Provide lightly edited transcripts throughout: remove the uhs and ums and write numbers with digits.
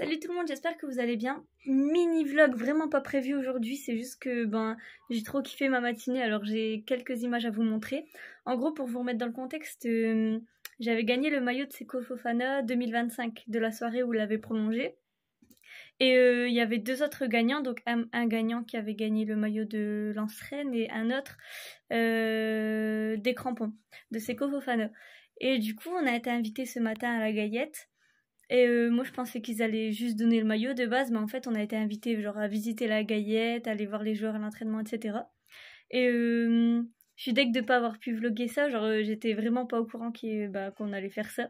Salut tout le monde, j'espère que vous allez bien. Mini vlog vraiment pas prévu aujourd'hui, c'est juste que j'ai trop kiffé ma matinée, alors j'ai quelques images à vous montrer. En gros, pour vous remettre dans le contexte, j'avais gagné le maillot de Seko Fofana 2025 de la soirée où il avait prolongé. Et il y avait deux autres gagnants, donc un gagnant qui avait gagné le maillot de Lens Rennes et un autre des crampons de Seko Fofana. Et du coup, on a été invités ce matin à la Gaillette. Et moi je pensais qu'ils allaient juste donner le maillot de base, mais en fait on a été invités genre à visiter la Gaillette, aller voir les joueurs à l'entraînement, etc. Et je suis deg de pas avoir pu vlogger ça, genre j'étais vraiment pas au courant qu'on allait faire ça.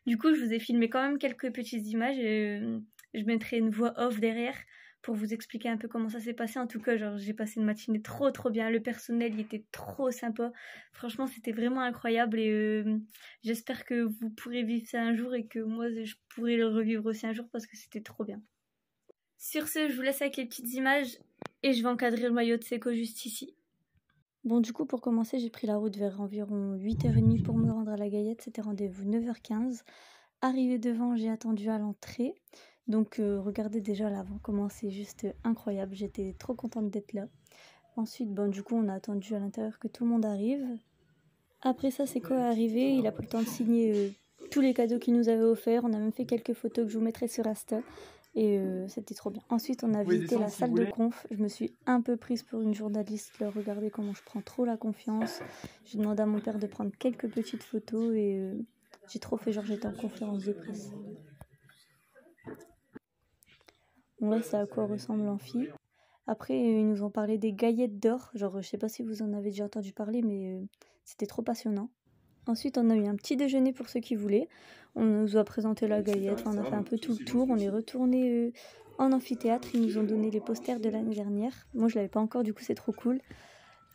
Du coup je vous ai filmé quand même quelques petites images et je mettrai une voix off derrière pour vous expliquer un peu comment ça s'est passé. En tout cas, genre j'ai passé une matinée trop bien, le personnel il était trop sympa, franchement c'était vraiment incroyable et j'espère que vous pourrez vivre ça un jour et que moi je pourrai le revivre aussi un jour parce que c'était trop bien. Sur ce, je vous laisse avec les petites images et je vais encadrer le maillot de Seko juste ici. Bon, du coup, pour commencer, j'ai pris la route vers environ 8h30 pour me rendre à la Gaillette. C'était rendez-vous 9h15. Arrivé devant, j'ai attendu à l'entrée. Donc, regardez déjà l'avant, comment c'est juste incroyable. J'étais trop contente d'être là. Ensuite, du coup, on a attendu à l'intérieur que tout le monde arrive. Après ça, Seko est arrivé. Il a pris le temps de signer tous les cadeaux qu'il nous avait offerts. On a même fait quelques photos que je vous mettrai sur Insta. Et c'était trop bien. Ensuite, on a visité la salle de conf. Je me suis un peu prise pour une journaliste. Là, regardez comment je prends trop la confiance. J'ai demandé à mon père de prendre quelques petites photos et j'ai trop fait genre j'étais en conférence de presse. Bon, là, c'est à quoi ressemble l'amphi. Après, ils nous ont parlé des Gaillettes d'or. Genre, je sais pas si vous en avez déjà entendu parler, mais c'était trop passionnant. Ensuite, on a eu un petit déjeuner pour ceux qui voulaient. On nous a présenté la Gaillette, on a fait un peu tout le tour. On est retourné en amphithéâtre. Ils nous ont donné les posters de l'année dernière. Moi, je l'avais pas encore, du coup, c'est trop cool.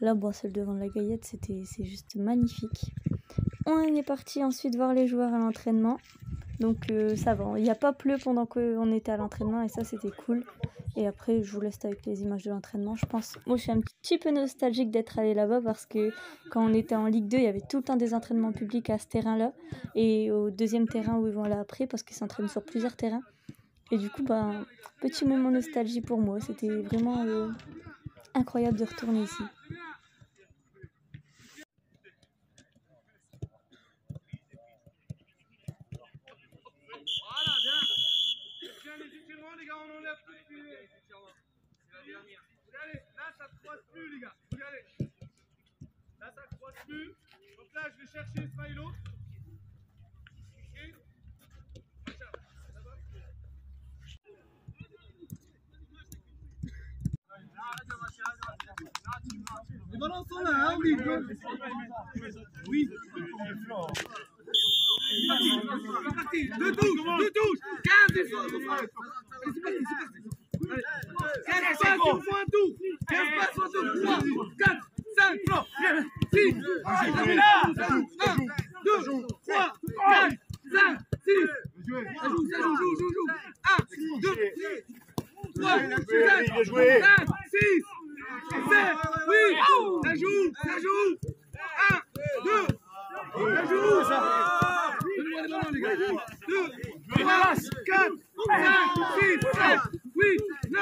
Là, celle devant la Gaillette, c'est juste magnifique. On est parti ensuite voir les joueurs à l'entraînement. Donc, ça va. Il n'y a pas plu pendant qu'on était à l'entraînement et ça, c'était cool. Et après, je vous laisse avec les images de l'entraînement. Moi, je suis un petit peu nostalgique d'être allée là-bas parce que quand on était en Ligue 2, il y avait tout le temps des entraînements publics à ce terrain-là. Et au deuxième terrain où ils vont aller après parce qu'ils s'entraînent sur plusieurs terrains. Et du coup, petit moment nostalgie pour moi. C'était vraiment incroyable de retourner ici. Les gars, on enlève tout de suite. C'est la dernière. Regardez, là ça ne croise plus, les gars. Regardez. Là ça ne croise plus. Donc là, je vais chercher Ismaïlo. Ok. Les ballons sont là, hein, oui. Oui. C'est parti. Deux touches. 15 efforts. C'est parti. 15 passes, il faut un tour. 15 passes, il faut un tour. 3, 4, 5, 6, 1, 2, 3, 4, 5, 6. Ça joue. 1, 2, 3, 4, 5, 6, 7, 8. Ça joue. 1, 2, ça joue. Donnez-moi les ballons, les gars. 2, 3, 4, 5, 6, 7, 8, 9.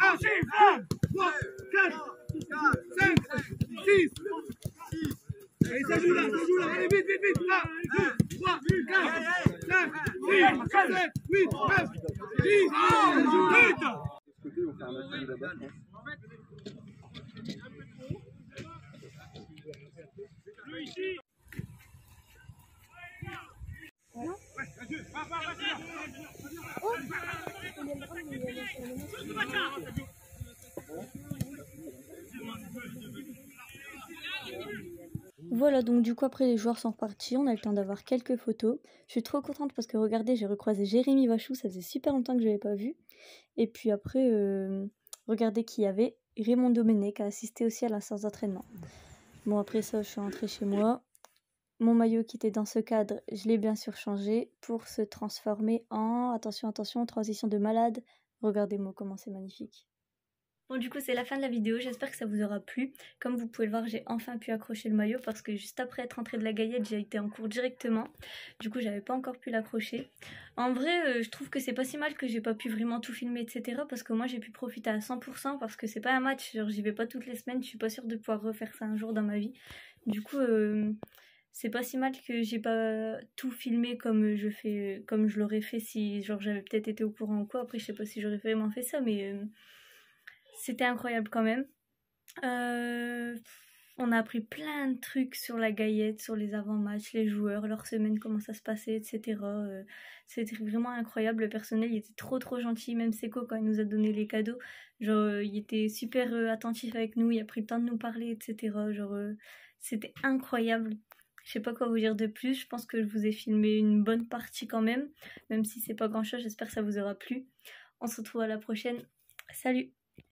Allez, 1, 3, 4, 5, 6. Allez, ça joue là. Allez, vite. 1, 2, 3, 4, 5, 6, 7, 8, 9, 10. Ça joue vite. Côté, on fait un match de là-bas, Voilà, donc du coup après les joueurs sont repartis, on a eu le temps d'avoir quelques photos. Je suis trop contente parce que regardez, j'ai recroisé Jérémy Vachou, ça faisait super longtemps que je l'avais pas vu. Et puis après, regardez qui y avait, Raymond Domenech qui a assisté aussi à la séance d'entraînement. Bon, après ça, je suis rentrée chez moi. Mon maillot qui était dans ce cadre, je l'ai bien sûr changé pour se transformer en, attention, transition de malade. Regardez-moi comment c'est magnifique. Bon, du coup, c'est la fin de la vidéo. J'espère que ça vous aura plu. Comme vous pouvez le voir, j'ai enfin pu accrocher le maillot parce que juste après être rentrée de la Gaillette, j'ai été en cours directement. Du coup, j'avais pas encore pu l'accrocher. En vrai, je trouve que c'est pas si mal que j'ai pas pu vraiment tout filmer, etc. Parce que moi, j'ai pu profiter à 100% parce que c'est pas un match. Genre, j'y vais pas toutes les semaines. Je suis pas sûre de pouvoir refaire ça un jour dans ma vie. Du coup, c'est pas si mal que j'ai pas tout filmé comme je l'aurais fait si genre j'avais peut-être été au courant ou quoi. Après, je sais pas si j'aurais vraiment fait ça, mais c'était incroyable quand même. On a appris plein de trucs sur la Gaillette, sur les avant-matchs, les joueurs, leur semaine, comment ça se passait, etc. C'était vraiment incroyable. Le personnel, il était trop gentil. Même Seko, quand il nous a donné les cadeaux, genre, il était super attentif avec nous. Il a pris le temps de nous parler, etc. Genre, c'était incroyable. Je sais pas quoi vous dire de plus. Je pense que je vous ai filmé une bonne partie quand même. Même si c'est pas grand chose, j'espère que ça vous aura plu. On se retrouve à la prochaine. Salut!